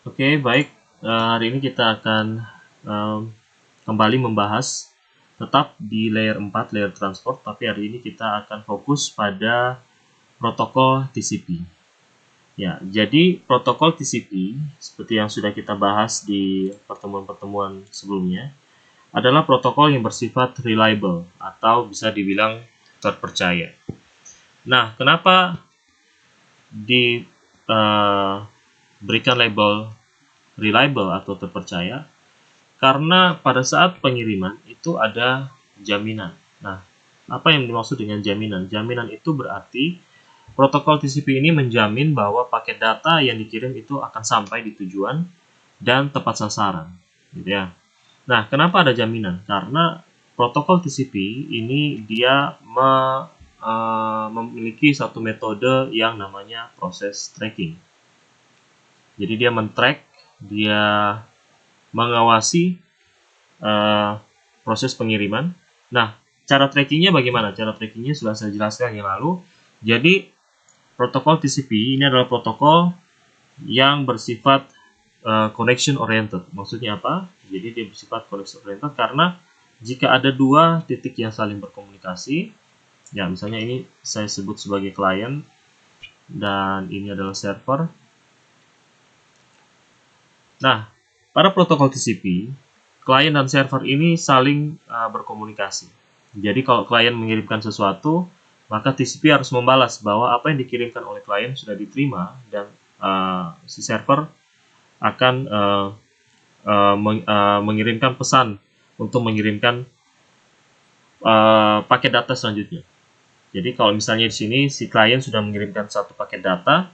Oke, baik. Hari ini kita akan em, kembali membahas tetap di layer 4, layer transport, tapi hari ini kita akan fokus pada protokol TCP. Ya, jadi protokol TCP seperti yang sudah kita bahas di pertemuan-pertemuan sebelumnya adalah protokol yang bersifat reliable atau bisa dibilang terpercaya. Nah, kenapa diberikan label reliable atau terpercaya? Karena pada saat pengiriman itu ada jaminan. Nah, apa yang dimaksud dengan jaminan? Jaminan itu berarti protokol TCP ini menjamin bahwa paket data yang dikirim itu akan sampai di tujuan dan tepat sasaran, gitu ya. Nah, kenapa ada jaminan? Karena protokol TCP ini dia memiliki satu metode yang namanya proses tracking. Jadi dia men-track, dia mengawasi proses pengiriman. Nah, cara trackingnya bagaimana? Cara trackingnya sudah saya jelaskan yang lalu. Jadi, protokol TCP ini adalah protokol yang bersifat connection oriented. Maksudnya apa? Jadi dia bersifat connection oriented karena jika ada dua titik yang saling berkomunikasi, ya misalnya ini saya sebut sebagai klien dan ini adalah server. Nah, pada protokol TCP, klien dan server ini saling berkomunikasi. Jadi kalau klien mengirimkan sesuatu, maka TCP harus membalas bahwa apa yang dikirimkan oleh klien sudah diterima dan si server akan mengirimkan pesan untuk mengirimkan paket data selanjutnya. Jadi kalau misalnya di sini si klien sudah mengirimkan satu paket data,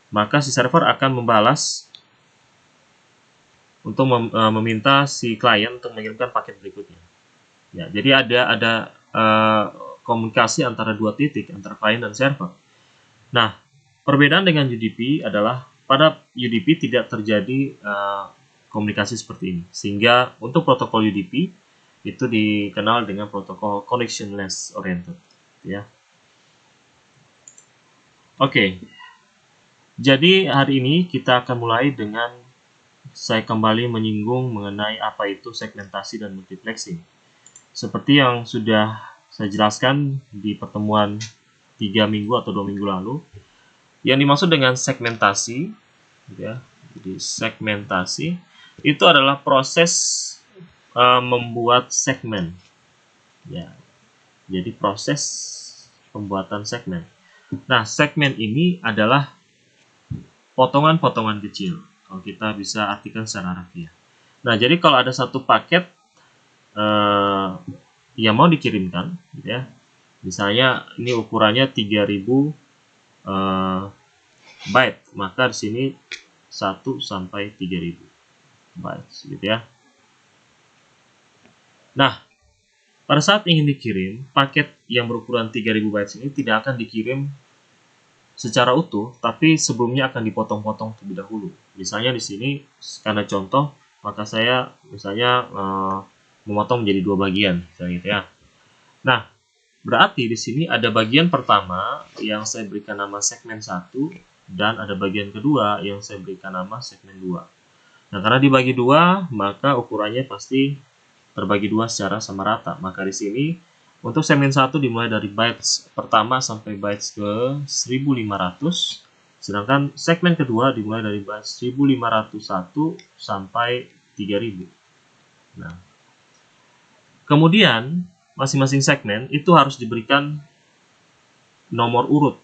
maka si server akan membalas untuk meminta si klien untuk mengirimkan paket berikutnya. Ya, jadi ada komunikasi antara dua titik antara klien dan server. Nah, perbedaan dengan UDP adalah pada UDP tidak terjadi komunikasi seperti ini, sehingga untuk protokol UDP itu dikenal dengan protokol connectionless oriented, ya. Oke, jadi hari ini kita akan mulai dengan saya kembali menyinggung mengenai apa itu segmentasi dan multiplexing. Seperti yang sudah saya jelaskan di pertemuan 3 minggu atau 2 minggu lalu, yang dimaksud dengan segmentasi, ya, jadi segmentasi itu adalah proses membuat segmen, ya. Jadi proses pembuatan segmen. Nah, segmen ini adalah potongan-potongan kecil. Kalau kita bisa artikan secara harfiah. Nah, jadi kalau ada satu paket yang mau dikirimkan, gitu ya. Misalnya ini ukurannya 3000 byte, maka di sini 1 sampai 3000 bytes, gitu ya. Nah, pada saat ingin dikirim, paket yang berukuran 3000 bytes ini tidak akan dikirim secara utuh, tapi sebelumnya akan dipotong-potong terlebih dahulu. Misalnya di sini karena contoh, maka saya misalnya memotong menjadi 2 bagian, misalnya gitu ya. Nah, berarti di sini ada bagian pertama yang saya berikan nama segmen 1 dan ada bagian kedua yang saya berikan nama segmen 2. Nah, karena dibagi 2, maka ukurannya pasti terbagi 2 secara sama rata. Maka di sini untuk segmen 1 dimulai dari bytes pertama sampai bytes ke 1500, sedangkan segmen kedua dimulai dari bytes 1501 sampai 3000. Nah, kemudian masing-masing segmen itu harus diberikan nomor urut,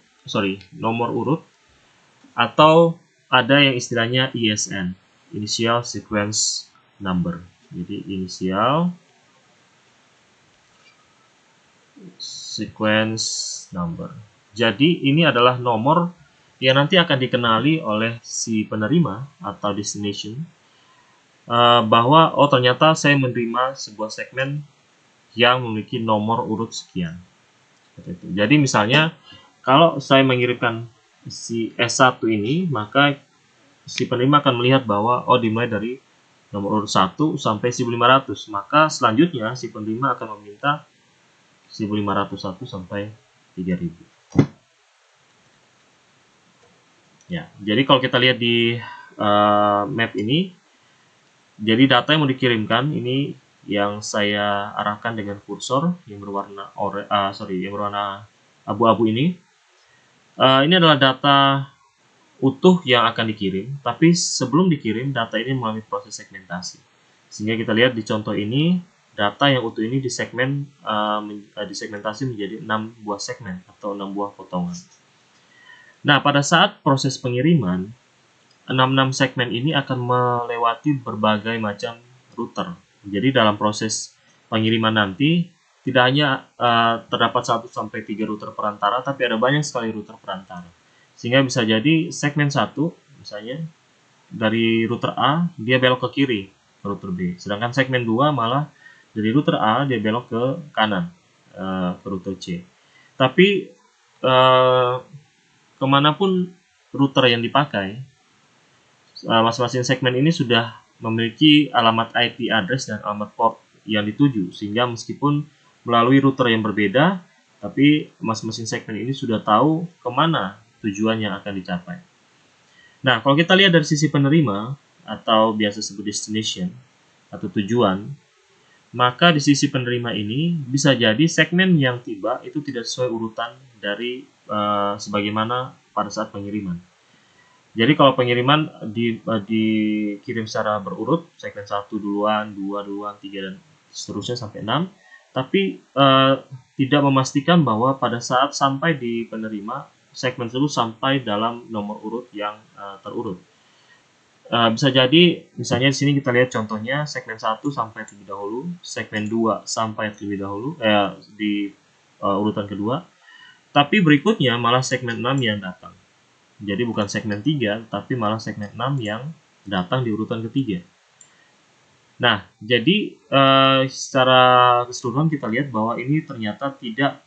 atau ada yang istilahnya ISN, Initial Sequence Number. Jadi Initial Sequence Number. Jadi ini adalah nomor yang nanti akan dikenali oleh si penerima atau destination bahwa oh ternyata saya menerima sebuah segmen yang memiliki nomor urut sekian. Jadi misalnya kalau saya mengirimkan si S1 ini, maka si penerima akan melihat bahwa oh dimulai dari nomor urut 1 sampai 1500, maka selanjutnya si penerima akan meminta 1501 sampai 3000. Ya, jadi kalau kita lihat di map ini. Jadi data yang mau dikirimkan ini yang saya arahkan dengan kursor yang berwarna yang berwarna abu-abu ini. Ini adalah data utuh yang akan dikirim, tapi sebelum dikirim data ini melalui proses segmentasi. Sehingga kita lihat di contoh ini, data yang utuh ini disegmentasi menjadi 6 buah segmen atau 6 buah potongan. Nah, pada saat proses pengiriman, 6 segmen ini akan melewati berbagai macam router. Jadi dalam proses pengiriman nanti tidak hanya terdapat 1-3 router perantara, tapi ada banyak sekali router perantara. Sehingga bisa jadi segmen 1 misalnya dari router A dia belok ke kiri ke router B, sedangkan segmen 2 malah dari router A dia belok ke kanan ke router C. Tapi kemanapun router yang dipakai, masing-masing segmen ini sudah memiliki alamat IP address dan alamat port yang dituju, sehingga meskipun melalui router yang berbeda, tapi masing-masing segmen ini sudah tahu kemana tujuan yang akan dicapai. Nah, kalau kita lihat dari sisi penerima atau biasa disebut destination atau tujuan, maka di sisi penerima ini bisa jadi segmen yang tiba itu tidak sesuai urutan dari sebagaimana pada saat pengiriman. Jadi kalau pengiriman dikirim secara berurut, segmen 1 duluan, 2 duluan, 3 dan seterusnya sampai 6, tapi tidak memastikan bahwa pada saat sampai di penerima, segmen tersebut sampai dalam nomor urut yang terurut. Bisa jadi misalnya di sini kita lihat contohnya segmen 1 sampai terlebih dahulu, segmen 2 sampai terlebih dahulu di urutan kedua, tapi berikutnya malah segmen 6 yang datang. Jadi bukan segmen 3, tapi malah segmen 6 yang datang di urutan ketiga. Nah, jadi secara keseluruhan kita lihat bahwa ini ternyata tidak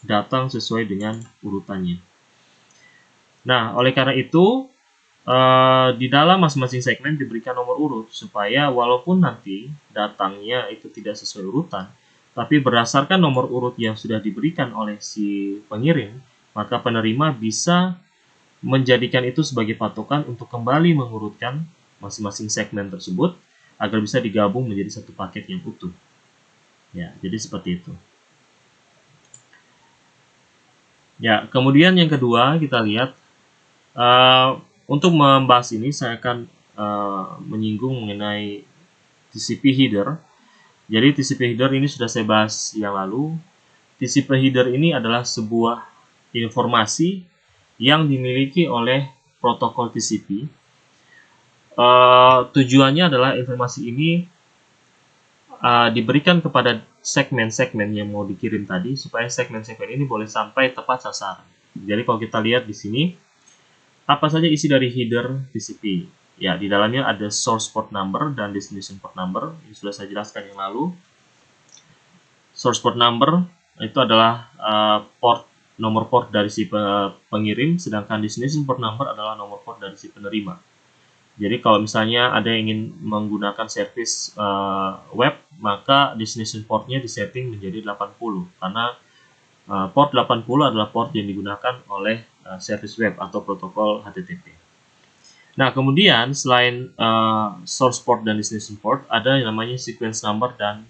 datang sesuai dengan urutannya. Nah, oleh karena itu, di dalam masing-masing segmen diberikan nomor urut, supaya walaupun nanti datangnya itu tidak sesuai urutan, tapi berdasarkan nomor urut yang sudah diberikan oleh si pengirim, maka penerima bisa menjadikan itu sebagai patokan untuk kembali mengurutkan masing-masing segmen tersebut agar bisa digabung menjadi satu paket yang utuh. Ya, jadi seperti itu. Ya, kemudian yang kedua kita lihat untuk membahas ini saya akan menyinggung mengenai TCP header. Jadi TCP header ini sudah saya bahas yang lalu. TCP header ini adalah sebuah informasi yang dimiliki oleh protokol TCP. Tujuannya adalah informasi ini diberikan kepada segmen-segmen yang mau dikirim tadi, supaya segmen-segmen ini boleh sampai tepat sasaran. Jadi kalau kita lihat di sini, apa saja isi dari header TCP? Ya, di dalamnya ada source port number dan destination port number. Ini sudah saya jelaskan yang lalu. Source port number itu adalah nomor port dari si pengirim, sedangkan destination port number adalah nomor port dari si penerima. Jadi kalau misalnya ada yang ingin menggunakan service web, maka destination portnya disetting menjadi 80, karena port 80 adalah port yang digunakan oleh service web atau protokol HTTP. Nah, kemudian selain source port dan destination port, ada yang namanya sequence number dan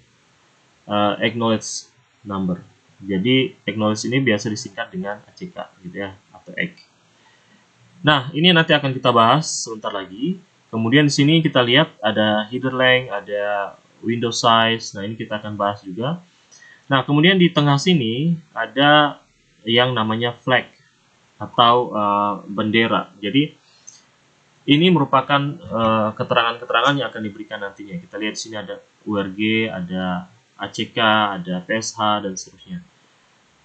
acknowledge number. Jadi acknowledge ini biasa disingkat dengan ACK gitu ya, atau ACK. Nah, ini nanti akan kita bahas sebentar lagi. Kemudian di sini kita lihat ada header length, ada window size. Nah, ini kita akan bahas juga. Nah, kemudian di tengah sini ada yang namanya flag atau bendera. Jadi ini merupakan keterangan-keterangan yang akan diberikan nantinya. Kita lihat di sini ada URG, ada ACK, ada PSH, dan seterusnya.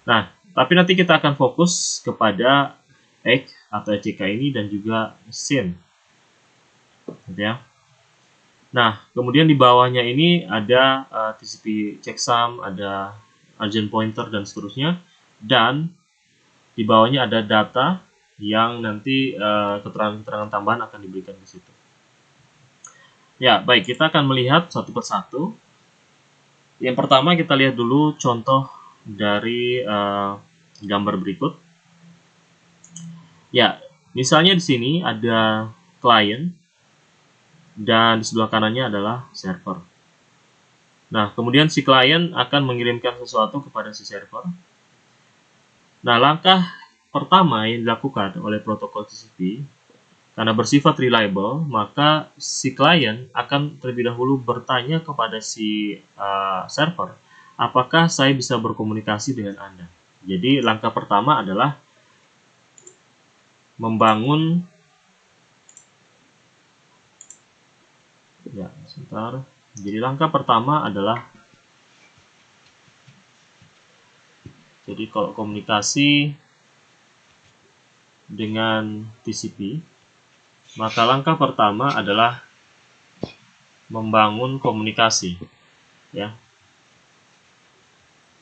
Nah, tapi nanti kita akan fokus kepada ACK atau ACK ini dan juga SYN. Gitu ya. Nah, kemudian di bawahnya ini ada TCP checksum, ada urgent pointer, dan seterusnya. Dan di bawahnya ada data yang nanti keterangan-keterangan tambahan akan diberikan ke situ. Ya, baik, kita akan melihat satu persatu. Yang pertama kita lihat dulu contoh dari gambar berikut. Ya, misalnya di sini ada client, dan di sebelah kanannya adalah server. Nah, kemudian si client akan mengirimkan sesuatu kepada si server. Nah, langkah pertama yang dilakukan oleh protokol TCP, karena bersifat reliable, maka si client akan terlebih dahulu bertanya kepada si server, apakah saya bisa berkomunikasi dengan Anda. Jadi, langkah pertama adalah membangun, ya, sebentar. Jadi, langkah pertama adalah, jadi kalau komunikasi dengan TCP, maka langkah pertama adalah membangun komunikasi, ya,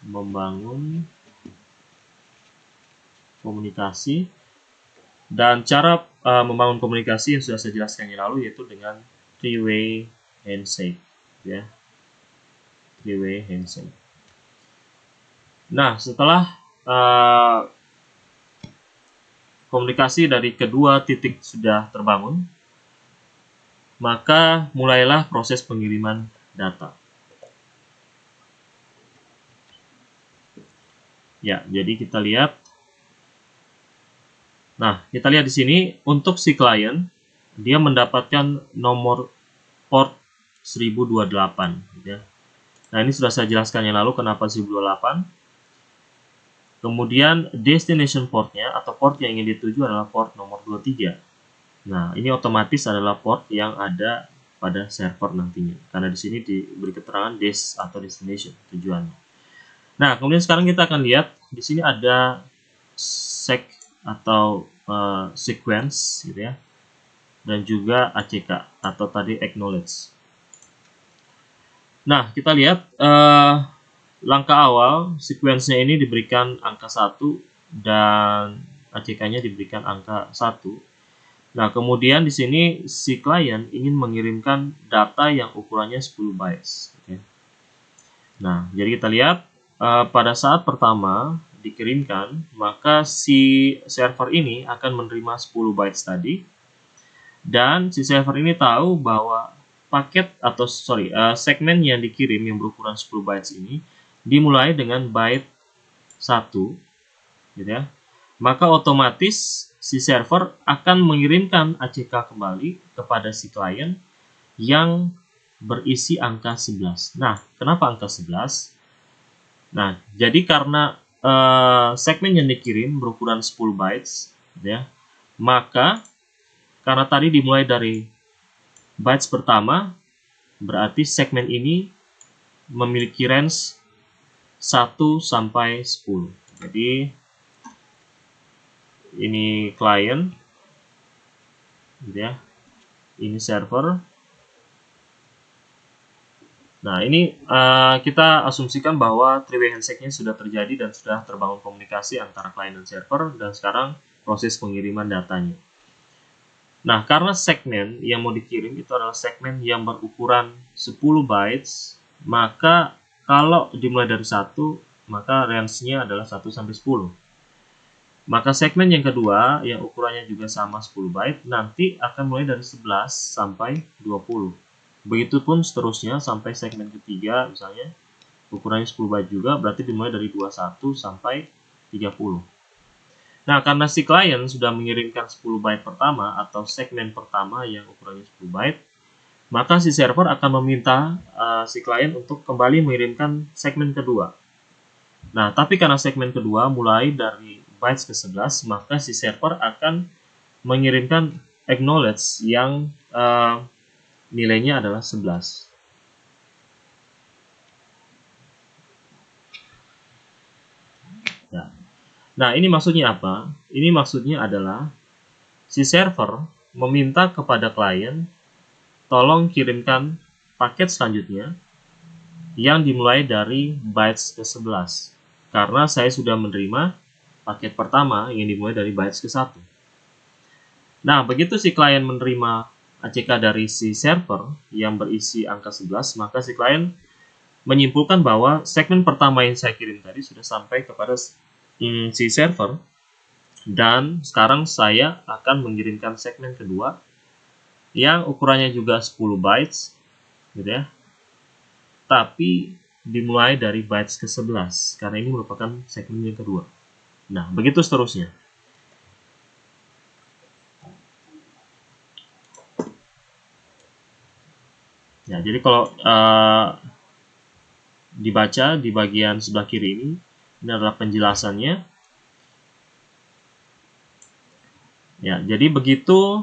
membangun komunikasi. Dan cara membangun komunikasi yang sudah saya jelaskan yang lalu, yaitu dengan three-way handshake, ya, three-way handshake. Nah, setelah komunikasi dari kedua titik sudah terbangun, maka mulailah proses pengiriman data. Ya, jadi kita lihat. Nah, kita lihat di sini untuk si klien, dia mendapatkan nomor port 1028, ya. Nah, ini sudah saya jelaskan yang lalu kenapa 1028. Kemudian destination portnya atau port yang ingin dituju adalah port nomor 23. Nah, ini otomatis adalah port yang ada pada server nantinya, karena di sini diberi keterangan des atau destination, tujuannya. Nah, kemudian sekarang kita akan lihat di sini ada sec atau sequence, gitu ya, dan juga ACK atau tadi acknowledge. Nah, kita lihat langkah awal sequence-nya ini diberikan angka 1 dan ACK-nya diberikan angka 1. Nah, kemudian di sini si klien ingin mengirimkan data yang ukurannya 10 bytes. Okay. Nah, jadi kita lihat pada saat pertama dikirimkan, maka si server ini akan menerima 10 bytes tadi, dan si server ini tahu bahwa paket atau segmen yang dikirim yang berukuran 10 bytes ini dimulai dengan byte 1, gitu ya. Maka otomatis si server akan mengirimkan ACK kembali kepada si klien yang berisi angka 11. Nah, kenapa angka 11? Nah, jadi karena segmen yang dikirim berukuran 10 bytes, ya, maka karena tadi dimulai dari bytes pertama, berarti segmen ini memiliki range 1 sampai 10. Jadi ini client, gitu ya, ini server. Nah, ini kita asumsikan bahwa three-way handshake-nya sudah terjadi dan sudah terbangun komunikasi antara client dan server, dan sekarang proses pengiriman datanya. Nah, karena segmen yang mau dikirim itu adalah segmen yang berukuran 10 bytes, maka kalau dimulai dari 1, maka range-nya adalah 1 sampai 10. Maka segmen yang kedua yang ukurannya juga sama 10 byte, nanti akan mulai dari 11 sampai 20. Begitupun seterusnya sampai segmen ketiga, misalnya ukurannya 10 byte juga, berarti dimulai dari 21 sampai 30. Nah, karena si klien sudah mengirimkan 10 byte pertama atau segmen pertama yang ukurannya 10 byte, maka si server akan meminta si klien untuk kembali mengirimkan segmen kedua. Nah, tapi karena segmen kedua mulai dari bytes ke-11, maka si server akan mengirimkan acknowledge yang nilainya adalah 11. Nah, ini maksudnya apa? Ini maksudnya adalah si server meminta kepada klien, tolong kirimkan paket selanjutnya yang dimulai dari bytes ke-11. Karena saya sudah menerima paket pertama yang dimulai dari bytes ke-1. Nah, begitu si klien menerima ACK dari si server yang berisi angka 11, maka si klien menyimpulkan bahwa segmen pertama yang saya kirim tadi sudah sampai kepada si server, dan sekarang saya akan mengirimkan segmen kedua yang ukurannya juga 10 bytes, gitu ya. Tapi dimulai dari bytes ke-11 karena ini merupakan segmen yang kedua. Nah, begitu seterusnya. Ya, jadi kalau dibaca di bagian sebelah kiri ini adalah penjelasannya. Ya, jadi begitu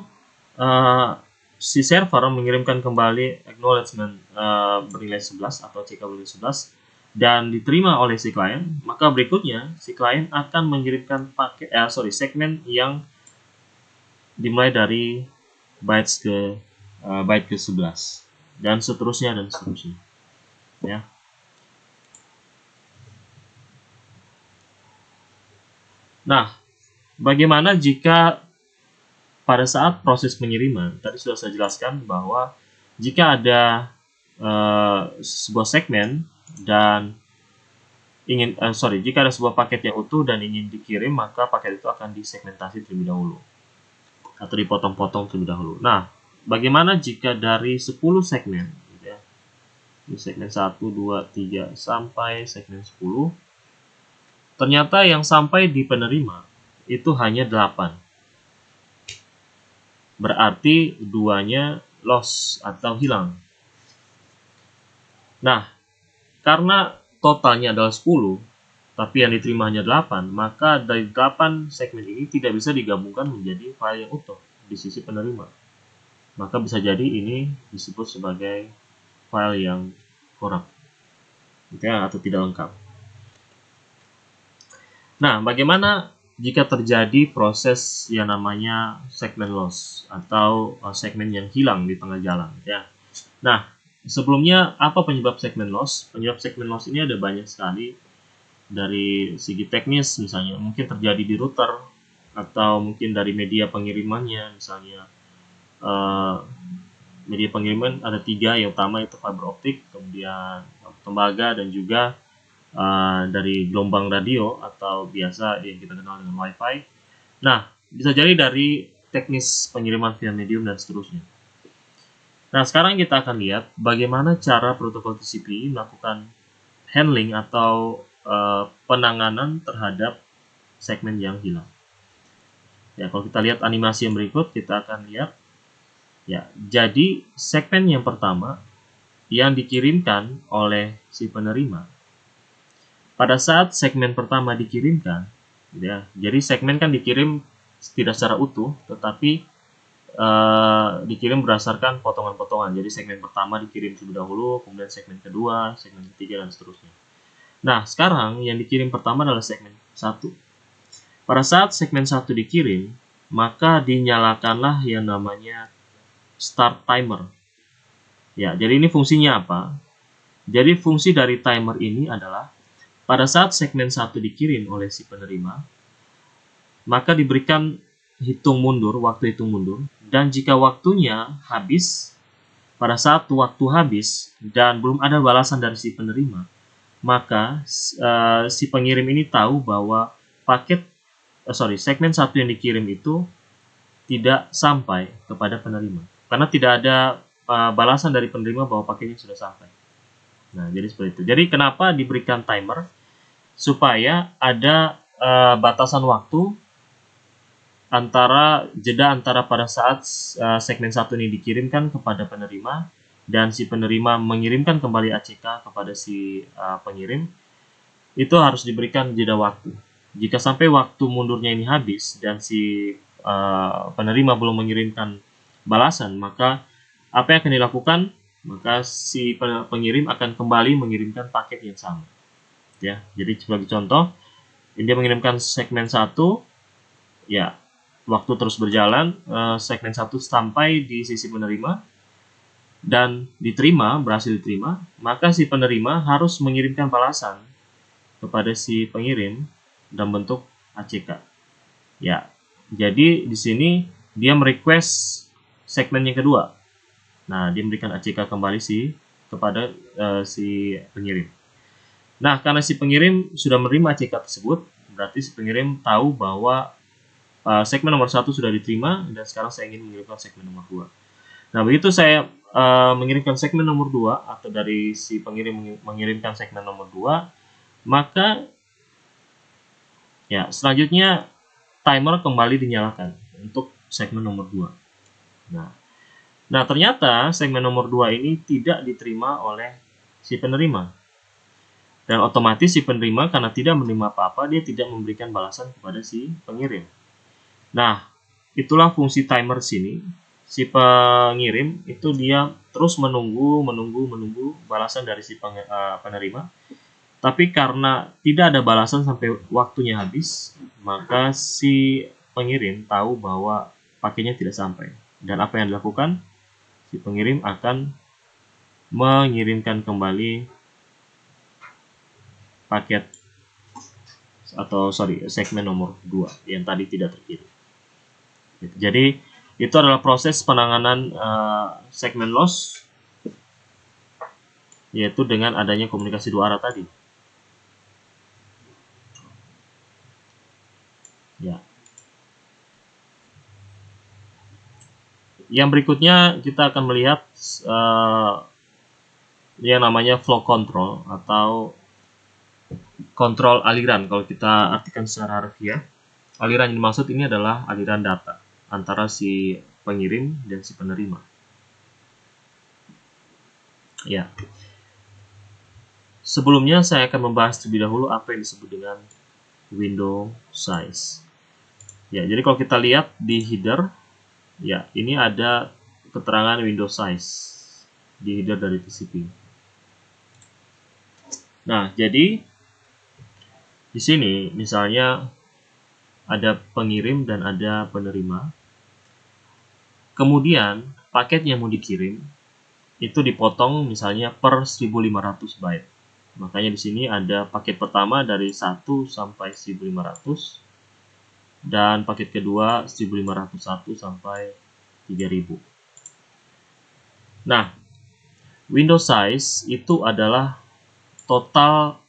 si server mengirimkan kembali acknowledgement bernilai 11 atau CK bernilai 11 dan diterima oleh si klien, maka berikutnya si klien akan mengirimkan segmen yang dimulai dari bytes ke byte ke 11 dan seterusnya ya. Nah, bagaimana jika pada saat proses pengiriman, tadi sudah saya jelaskan bahwa jika ada sebuah segmen dan jika ada sebuah paket yang utuh dan ingin dikirim, maka paket itu akan disegmentasi terlebih dahulu atau dipotong-potong terlebih dahulu. Nah, bagaimana jika dari 10 segmen, gitu ya, di segmen 1, 2, 3 sampai segmen 10, ternyata yang sampai di penerima itu hanya 8. Berarti duanya loss atau hilang. Nah, karena totalnya adalah 10, tapi yang diterima hanya 8, maka dari 8 segmen ini tidak bisa digabungkan menjadi file yang utuh di sisi penerima. Maka bisa jadi ini disebut sebagai file yang corrupt, atau tidak lengkap. Nah, bagaimana jika terjadi proses yang namanya segmen loss atau segmen yang hilang di tengah jalan, ya. Nah, sebelumnya apa penyebab segmen loss? Penyebab segmen loss ini ada banyak sekali. Dari segi teknis misalnya mungkin terjadi di router atau mungkin dari media pengirimannya, misalnya media pengiriman ada 3 yang utama, itu fiber optik, kemudian tembaga, dan juga dari gelombang radio atau biasa yang kita kenal dengan wifi. Nah, bisa jadi dari teknis pengiriman via medium dan seterusnya. Nah, sekarang kita akan lihat bagaimana cara protokol TCP melakukan handling atau penanganan terhadap segmen yang hilang. Ya, kalau kita lihat animasi yang berikut, kita akan lihat. Ya, jadi segmen yang pertama yang dikirimkan oleh si penerima. Pada saat segmen pertama dikirimkan, ya, jadi segmen kan dikirim tidak secara utuh, tetapi dikirim berdasarkan potongan-potongan. Jadi segmen pertama dikirim terlebih dahulu, kemudian segmen kedua, segmen ketiga, dan seterusnya. Nah, sekarang yang dikirim pertama adalah segmen 1. Pada saat segmen 1 dikirim, maka dinyalakanlah yang namanya start timer. Ya, jadi ini fungsinya apa? Jadi fungsi dari timer ini adalah pada saat segmen 1 dikirim oleh si penerima, maka diberikan waktu hitung mundur, dan jika waktunya habis, pada saat waktu habis dan belum ada balasan dari si penerima, maka si pengirim ini tahu bahwa segmen 1 yang dikirim itu tidak sampai kepada penerima karena tidak ada balasan dari penerima bahwa paketnya sudah sampai. Nah, jadi seperti itu. Jadi kenapa diberikan timer? Supaya ada batasan waktu jeda antara pada saat segmen 1 ini dikirimkan kepada penerima dan si penerima mengirimkan kembali ACK kepada si pengirim. Itu harus diberikan jeda waktu. Jika sampai waktu mundurnya ini habis dan si penerima belum mengirimkan balasan, maka apa yang akan dilakukan? Maka si pengirim akan kembali mengirimkan paket yang sama. Ya, jadi sebagai contoh, dia mengirimkan segmen 1, ya, waktu terus berjalan, segmen 1 sampai di sisi penerima dan berhasil diterima, maka si penerima harus mengirimkan balasan kepada si pengirim dalam bentuk ACK. Ya, jadi di sini dia merequest segmen yang kedua. Nah, dia memberikan ACK kembali kepada si pengirim. Nah, karena si pengirim sudah menerima ACK tersebut, berarti si pengirim tahu bahwa segmen nomor 1 sudah diterima dan sekarang saya ingin mengirimkan segmen nomor 2. Nah, begitu saya mengirimkan segmen nomor 2 atau dari si pengirim mengirimkan segmen nomor 2, maka ya selanjutnya timer kembali dinyalakan untuk segmen nomor 2. Nah, ternyata segmen nomor 2 ini tidak diterima oleh si penerima. Dan otomatis si penerima karena tidak menerima apa-apa, dia tidak memberikan balasan kepada si pengirim. Nah, itulah fungsi timer sini. Si pengirim itu dia terus menunggu balasan dari si penerima. Tapi karena tidak ada balasan sampai waktunya habis, maka si pengirim tahu bahwa paketnya tidak sampai. Dan apa yang dilakukan? Si pengirim akan mengirimkan kembali paket atau segmen nomor 2 yang tadi tidak terkirim. Jadi itu adalah proses penanganan segmen loss, yaitu dengan adanya komunikasi dua arah tadi. Ya. Yang berikutnya kita akan melihat yang namanya flow control atau kontrol aliran. Kalau kita artikan secara harfiah, aliran yang dimaksud ini adalah aliran data antara si pengirim dan si penerima. Ya. Sebelumnya saya akan membahas terlebih dahulu apa yang disebut dengan window size. Ya, jadi kalau kita lihat di header, ya ini ada keterangan window size di header dari TCP. Nah, jadi di sini misalnya ada pengirim dan ada penerima. Kemudian paket yang mau dikirim itu dipotong misalnya per 1500 byte. Makanya di sini ada paket pertama dari 1 sampai 1500 dan paket kedua 1501 sampai 3000. Nah, window size itu adalah total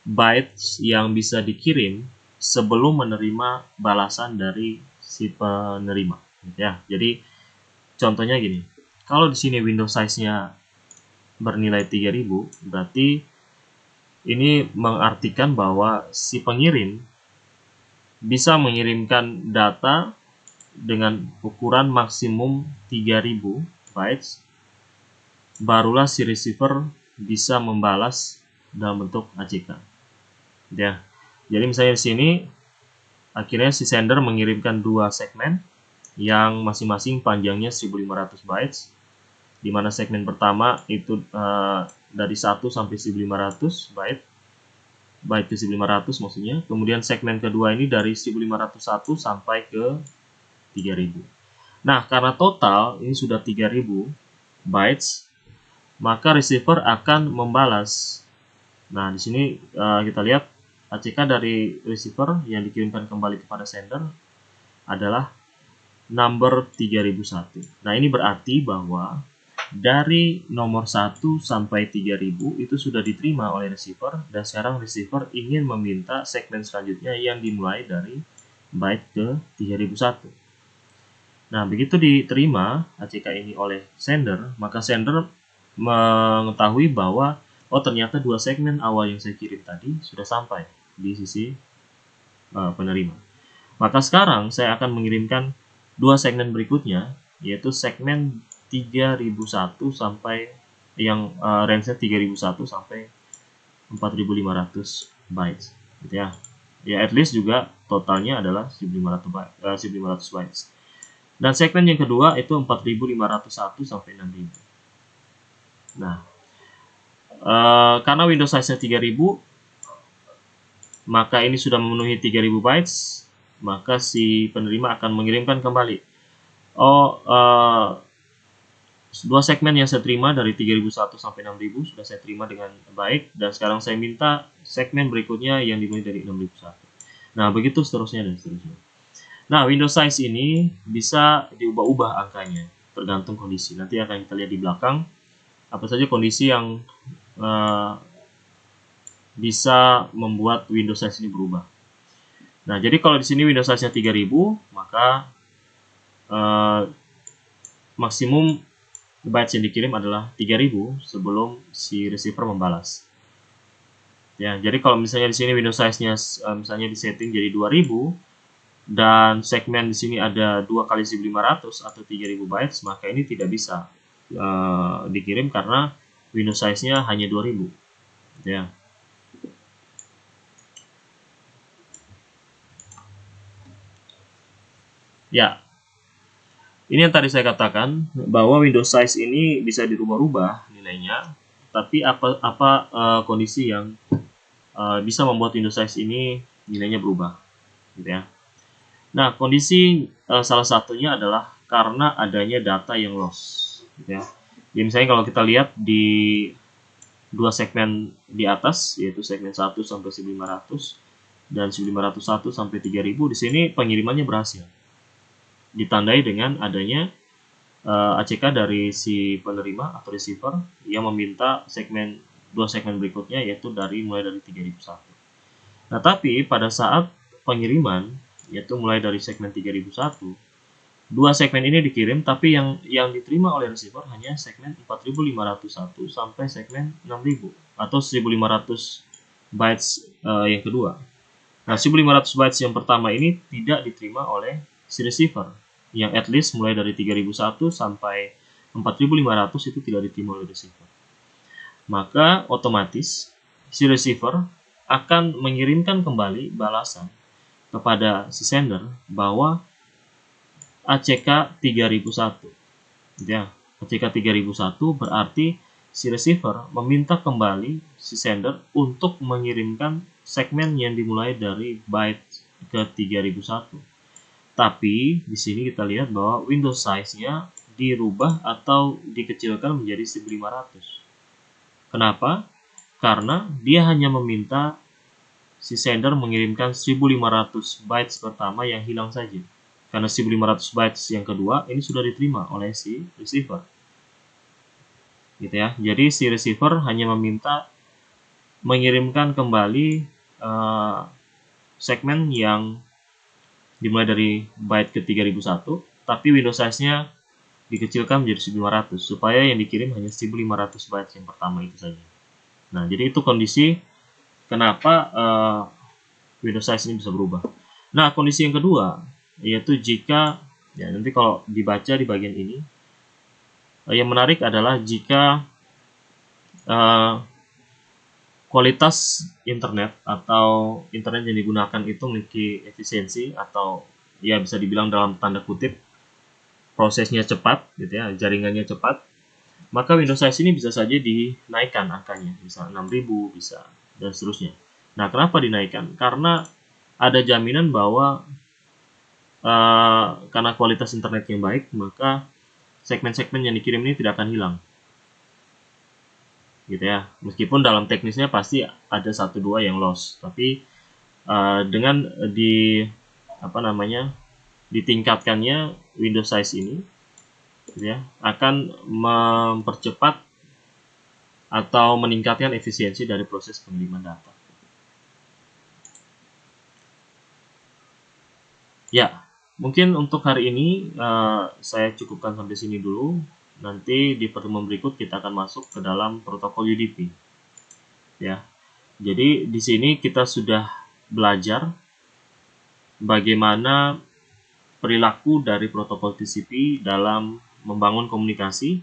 bytes yang bisa dikirim sebelum menerima balasan dari si penerima. Ya, jadi contohnya gini. Kalau di sini window size-nya bernilai 3000, berarti ini mengartikan bahwa si pengirim bisa mengirimkan data dengan ukuran maksimum 3000 bytes, barulah si receiver bisa membalas dalam bentuk ACK. Ya. Jadi misalnya di sini akhirnya si sender mengirimkan dua segmen yang masing-masing panjangnya 1500 bytes, di mana segmen pertama itu dari 1 sampai 1500 byte ke 1500 maksudnya. Kemudian segmen kedua ini dari 1501 sampai ke 3000. Nah, karena total ini sudah 3000 bytes, maka receiver akan membalas. Nah, di sini kita lihat ACK dari receiver yang dikirimkan kembali kepada sender adalah number 3001. Nah, ini berarti bahwa dari nomor 1 sampai 3000 itu sudah diterima oleh receiver, dan sekarang receiver ingin meminta segmen selanjutnya yang dimulai dari byte ke 3001. Nah, begitu diterima ACK ini oleh sender, maka sender mengetahui bahwa oh ternyata dua segmen awal yang saya kirim tadi sudah sampai di sisi penerima. Maka sekarang saya akan mengirimkan dua segmen berikutnya, yaitu segmen 3001 sampai yang range-nya 3001 sampai 4500 bytes gitu ya. Ya at least juga totalnya adalah 1500 bytes. Dan segmen yang kedua itu 4501 sampai 6000. Nah, karena Windows size-nya 3000, maka ini sudah memenuhi 3000 bytes, maka si penerima akan mengirimkan kembali. Dua segmen yang saya terima dari 3001 sampai 6000 sudah saya terima dengan baik, dan sekarang saya minta segmen berikutnya yang dimulai dari 6001. Nah, begitu seterusnya dan seterusnya. Nah, Windows size ini bisa diubah-ubah angkanya tergantung kondisi. Nanti akan kita lihat di belakang apa saja kondisi yang bisa membuat Windows size ini berubah. Nah, jadi kalau di sini Windows size-nya 3000, maka maksimum bytes yang dikirim adalah 3000 sebelum si receiver membalas. Ya, jadi kalau misalnya di sini window size-nya misalnya disetting jadi 2000 dan segmen di sini ada 2 kali 1500 atau 3000 bytes, maka ini tidak bisa dikirim karena window size-nya hanya 2000. Ya. Ya, ini yang tadi saya katakan bahwa window size ini bisa dirubah-rubah nilainya, tapi apa kondisi yang bisa membuat window size ini nilainya berubah, gitu ya. Nah, kondisi salah satunya adalah karena adanya data yang loss, gitu ya. Jadi misalnya kalau kita lihat di dua segmen di atas, yaitu segmen 1 sampai 1500 dan 1501 sampai 3000, di sini pengirimannya berhasil. Ditandai dengan adanya ACK dari si penerima atau receiver yang meminta dua segmen berikutnya, yaitu mulai dari 3001. Nah, tapi pada saat pengiriman, yaitu mulai dari segmen 3001, dua segmen ini dikirim, tapi yang diterima oleh receiver hanya segmen 4501 sampai segmen 6000 atau 1500 bytes yang kedua. Nah, 1500 bytes yang pertama ini tidak diterima oleh si receiver, yang at least mulai dari 3001 sampai 4500 itu tidak diterima oleh receiver. Maka otomatis si receiver akan mengirimkan kembali balasan kepada si sender bahwa ACK 3001. Ya, ACK 3001 berarti si receiver meminta kembali si sender untuk mengirimkan segmen yang dimulai dari byte ke 3001. Tapi di sini kita lihat bahwa window size-nya dirubah atau dikecilkan menjadi 1500. Kenapa? Karena dia hanya meminta si sender mengirimkan 1500 bytes pertama yang hilang saja. Karena 1500 bytes yang kedua ini sudah diterima oleh si receiver. Gitu ya. Jadi si receiver hanya meminta mengirimkan kembali segmen yang dimulai dari byte ke 3001, tapi window size-nya dikecilkan menjadi 1500 supaya yang dikirim hanya 1500 bytes yang pertama itu saja. Nah, jadi itu kondisi kenapa window size ini bisa berubah. Nah, kondisi yang kedua yaitu jika ya nanti kalau dibaca di bagian ini yang menarik adalah jika kualitas internet atau internet yang digunakan itu memiliki efisiensi atau ya bisa dibilang dalam tanda kutip prosesnya cepat, gitu ya, jaringannya cepat, maka window size ini bisa saja dinaikkan angkanya, bisa 6000, bisa dan seterusnya. Nah, kenapa dinaikkan? Karena ada jaminan bahwa karena kualitas internet yang baik, maka segmen-segmen yang dikirim ini tidak akan hilang, gitu ya. Meskipun dalam teknisnya pasti ada 1-2 yang loss, tapi dengan ditingkatkannya window size ini, gitu ya, akan mempercepat atau meningkatkan efisiensi dari proses pengiriman data. Ya, mungkin untuk hari ini saya cukupkan sampai sini dulu. Nanti di pertemuan berikut kita akan masuk ke dalam protokol UDP. Ya, jadi di sini kita sudah belajar bagaimana perilaku dari protokol TCP dalam membangun komunikasi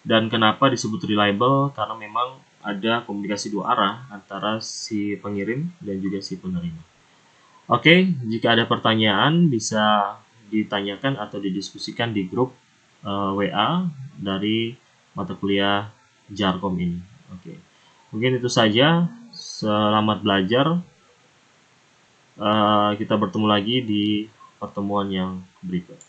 dan kenapa disebut reliable, karena memang ada komunikasi dua arah antara si pengirim dan juga si penerima. Oke, jika ada pertanyaan bisa ditanyakan atau didiskusikan di grup WA dari mata kuliah Jarkom ini. Oke, mungkin itu saja. Selamat belajar. Kita bertemu lagi di pertemuan yang berikut.